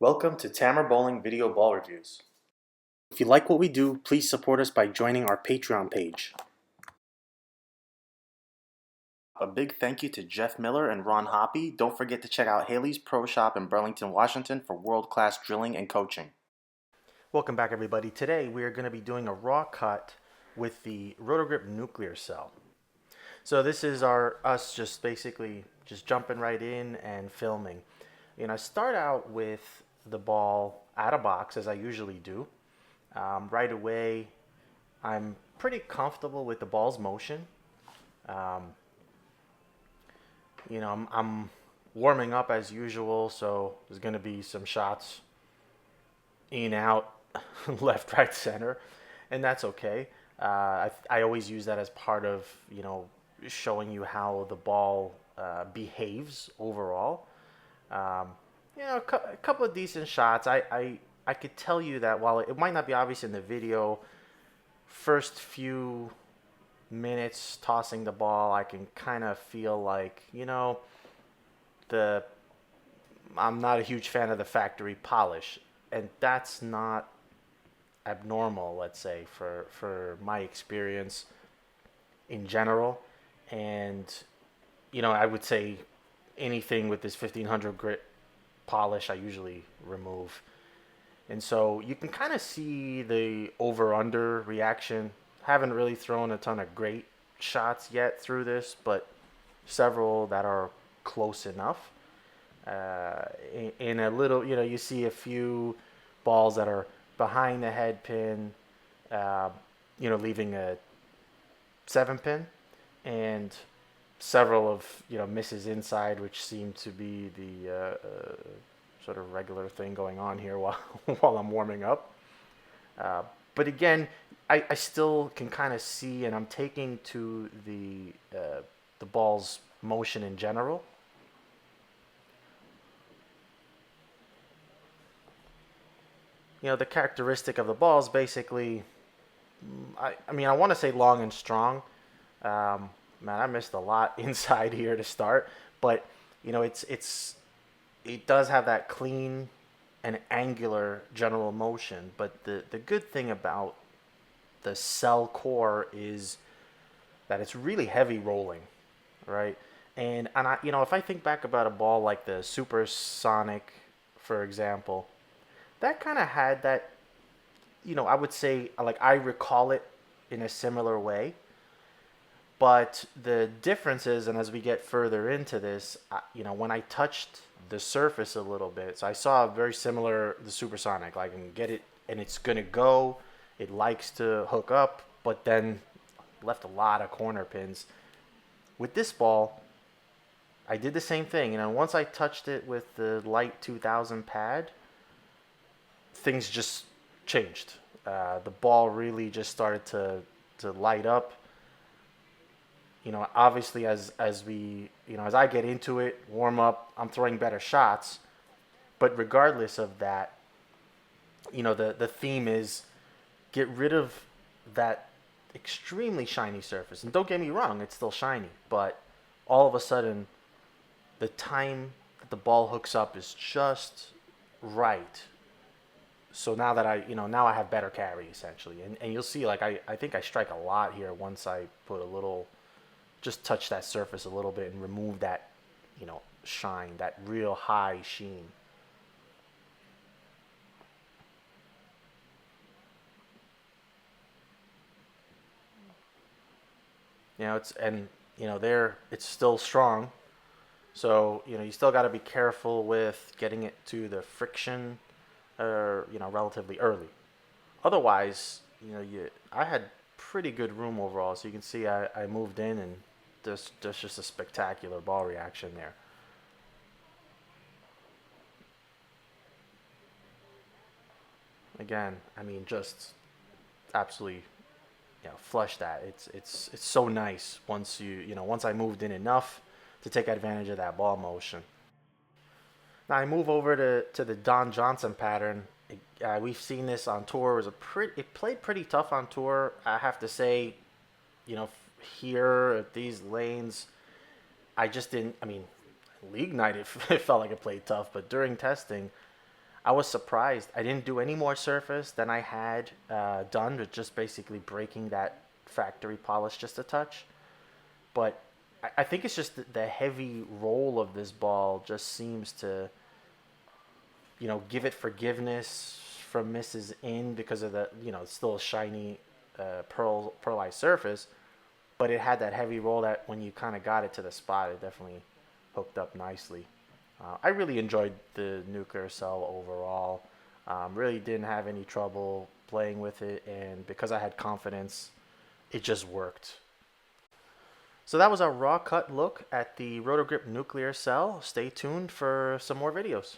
Welcome to Tamar Bowling Video Ball Reviews. If you like what we do, please support us by joining our Patreon page. A big thank you to Jeff Miller and Ron Hoppy. Don't forget to check out Haley's Pro Shop in Burlington, Washington for world-class drilling and coaching. Welcome back, everybody. Today we are going to be doing a raw cut with the Roto nuclear cell. So this is us just basically just jumping right in and filming. I start out with the ball out of box as I usually do. Right away, I'm pretty comfortable with the ball's motion. I'm warming up as usual, so there's going to be some shots in, out, left, right, center, and that's okay. I always use that as part of, showing you how the ball behaves overall. A couple of decent shots. I could tell you that while it might not be obvious in the video, first few minutes tossing the ball, I can kind of feel like, I'm not a huge fan of the factory polish, and that's not abnormal, let's say, for my experience in general. And, I would say anything with this 1500 grit polish, I usually remove. And so you can kind of see the over-under reaction. Haven't really thrown a ton of great shots yet through this, but several that are close enough. In a little, you see a few balls that are behind the head pin, leaving a 7-pin, and several of misses inside, which seem to be the sort of regular thing going on here while while I'm warming up. But again, I still can kind of see, and I'm taking to the ball's motion in general. The characteristic of the ball is basically, I want to say long and strong. Man, I missed a lot inside here to start, but it does have that clean and angular general motion. But the good thing about the cell core is that it's really heavy rolling, right? And I, if I think back about a ball like the Supersonic, for example, that kind of had that, I would say, like, I recall it in a similar way. But the difference is, and as we get further into this, when I touched the surface a little bit, so I saw very similar, the Supersonic. I can get it, and it's going to go. It likes to hook up, but then left a lot of corner pins. With this ball, I did the same thing. Once I touched it with the light 2000 pad, things just changed. The ball really just started to light up. Obviously as we, as I get into it, warm up, I'm throwing better shots. But regardless of that, the theme is get rid of that extremely shiny surface. And don't get me wrong, it's still shiny, but all of a sudden the time that the ball hooks up is just right. So now that now I have better carry essentially. And you'll see, like, I think I strike a lot here once I put a little, just touch that surface a little bit and remove that, shine, that real high sheen. It's still strong. So, you still got to be careful with getting it to the friction, relatively early. Otherwise, I had pretty good room overall. So you can see I moved in, and there's just a spectacular ball reaction there. Again, just absolutely, flush that. It's so nice once once I moved in enough to take advantage of that ball motion. Now I move over to the Don Johnson pattern. We've seen this on tour. It played pretty tough on tour. I have to say, here at these lanes, I just didn't. League night, it felt like it played tough, but during testing, I was surprised. I didn't do any more surface than I had done with just basically breaking that factory polish just a touch. But I think it's just the heavy roll of this ball just seems to, give it forgiveness from misses in because of the, it's still a shiny pearlized surface, but it had that heavy roll that when you kind of got it to the spot, it definitely hooked up nicely. I really enjoyed the nuclear cell overall. Really didn't have any trouble playing with it, and because I had confidence, it just worked. So that was our raw cut look at the Roto Grip nuclear cell. Stay tuned for some more videos.